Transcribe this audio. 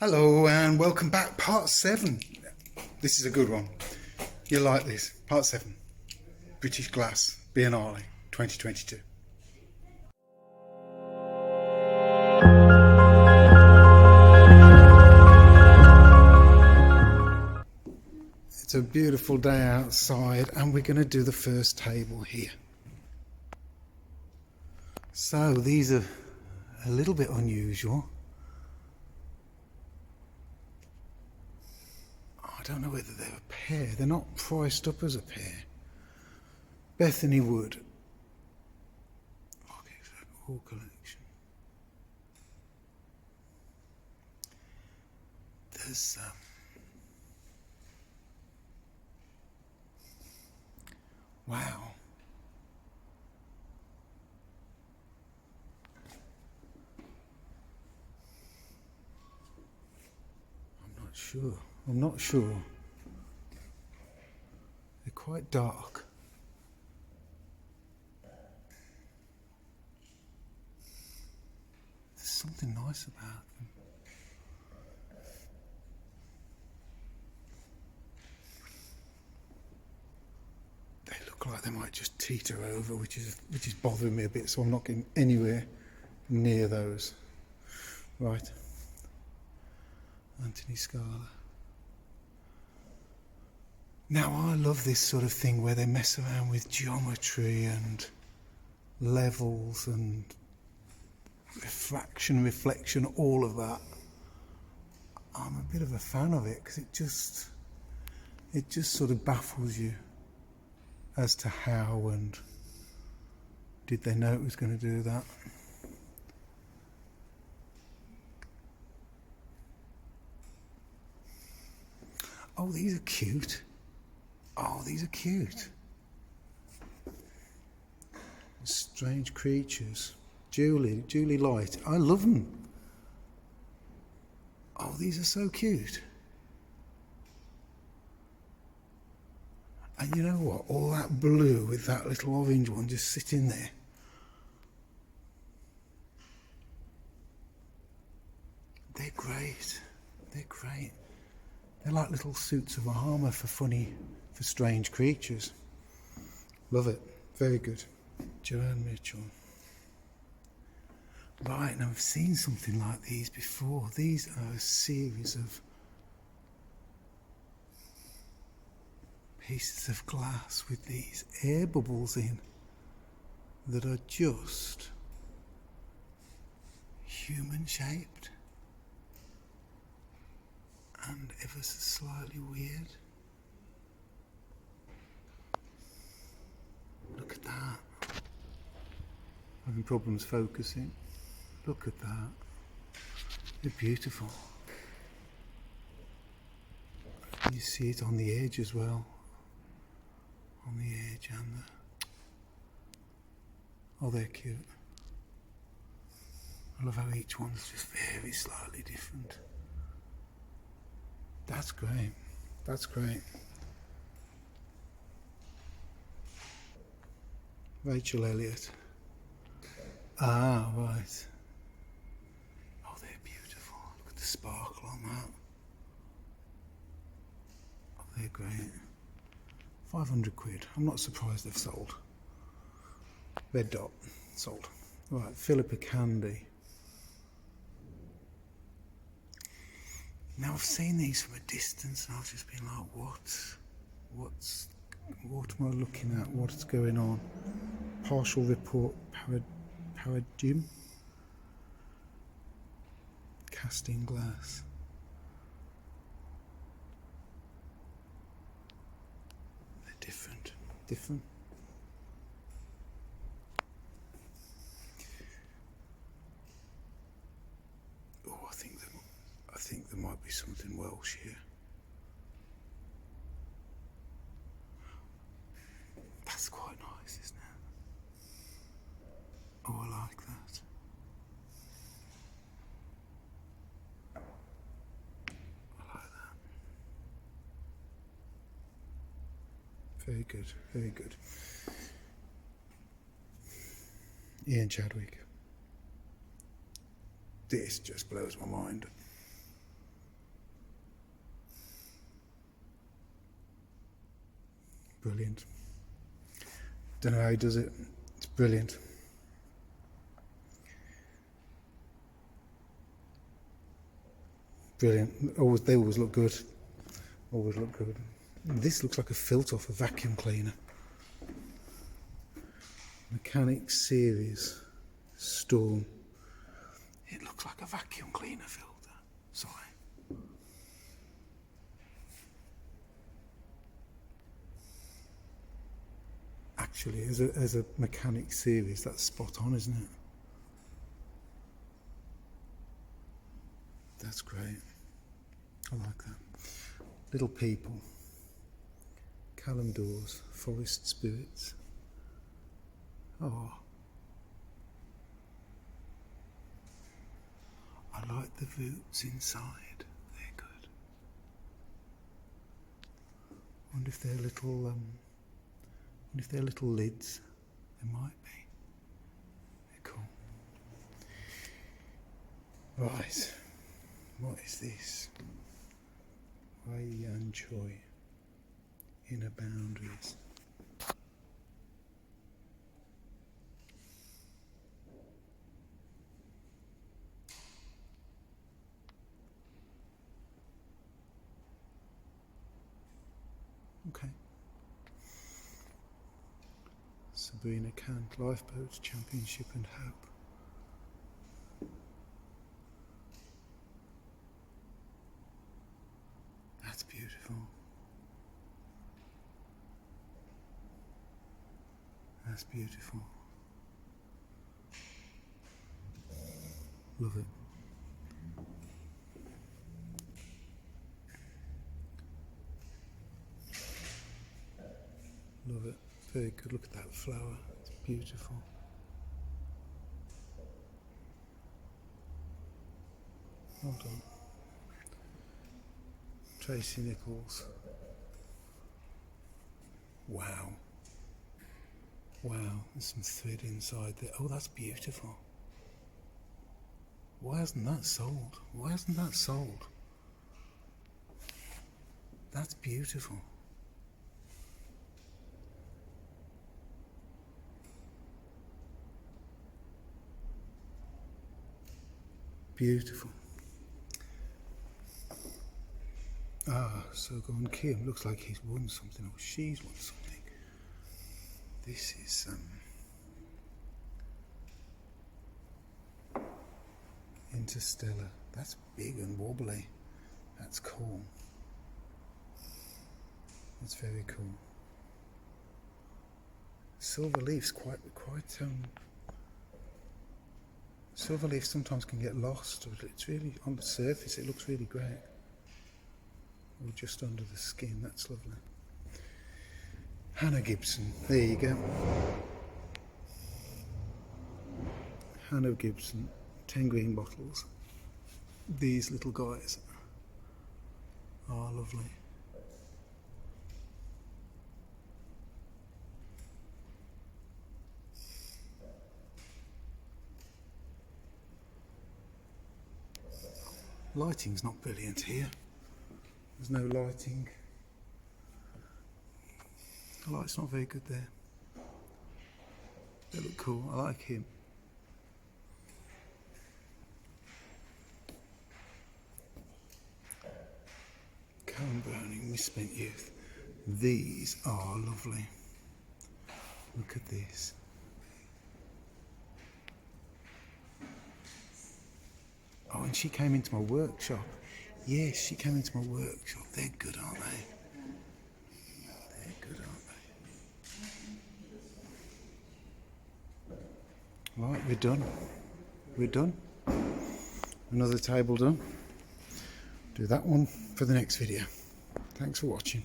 Hello and welcome back, part 7. This is a good one. You'll like this. Part 7. British Glass Biennale 2022. It's a beautiful day outside and we're going to do the first table here. So these are a little bit unusual. I don't know whether they're a pair. They're not priced up as a pair. Beth Wood. Okay, so all collection. There's wow. I'm not sure. They're quite dark. There's something nice about them. They look like they might just teeter over, which is bothering me a bit, so I'm not getting anywhere near those. Right. Anthony Scala. Now I love this sort of thing where they mess around with geometry and levels and reflection, all of that. I'm a bit of a fan of it because it just sort of baffles you as to how and did they know it was going to do that. Oh, these are cute. Oh, these are cute. Strange creatures. Julie Light. I love them. Oh, these are so cute. And you know what? All that blue with that little orange one just sitting there. They're great. They're great. They're like little suits of armour for strange creatures. Love it. Very good. Joanne Mitchell. Right, and I've seen something like these before. These are a series of pieces of glass with these air bubbles in that are just human shaped. And ever so slightly weird. Look at that. Having problems focusing. Look at that. They're beautiful. You see it on the edge as well. On the edge and the... Oh, they're cute. I love how each one's just very slightly different. That's great. That's great. Rachel Elliott. Ah, right. Oh, they're beautiful. Look at the sparkle on that. Oh, they're great. 500 quid. I'm not surprised they've sold. Red dot. Sold. Right, Phillipa Candy. Now I've seen these from a distance and I've just been like, what am I looking at? What's going on? Partial report paradigm. Casting glass. They're different. Different. I think there might be something Welsh here. That's quite nice, isn't it? Oh, I like that. I like that. Very good, very good. Ian Chadwick. This just blows my mind. brilliant. Don't know how he does it. It's brilliant. Brilliant. They always look good. Always look good. This looks like a filter off a vacuum cleaner. Mechanic Series Storm. It looks like a vacuum cleaner filter. Sorry. Actually, as a Mechanic Series, that's spot on, isn't it? That's great. I like that. Little People. Callum Dawes. Forest Spirits. Oh. I like the roots inside. They're good. Wonder if they're little lids. They might be. They're cool. Right. What is this? Wai Yan Choi. Inner Boundaries. Okay. Sabrina Cant, Lifeboats, Championship and Hope. That's beautiful. That's beautiful. Love it. Love it. Very good. Look at that flower. It's beautiful. Hold on. Tracy Nicholls. Wow. Wow. There's some thread inside there. Oh, that's beautiful. Why hasn't that sold? Why hasn't that sold? That's beautiful. Beautiful. Ah, Sogon Kim. Looks like he's won something, or she's won something. This is Interstellar. That's big and wobbly. That's cool. That's very cool. Silver leaves quite silver leaf sometimes can get lost, but it's really, on the surface, it looks really great. Or just under the skin, that's lovely. Hannah Gibson, there you go. Hannah Gibson, 10 green bottles. These little guys are lovely. Lighting's not brilliant here. There's no lighting. The light's not very good there. They look cool. I like him. Cone Browning, Misspent Youth. These are lovely. Look at this. Oh, and she came into my workshop. Yes, she came into my workshop. They're good, aren't they? They're good, aren't they? Right, we're done. We're done. Another table done. Do that one for the next video. Thanks for watching.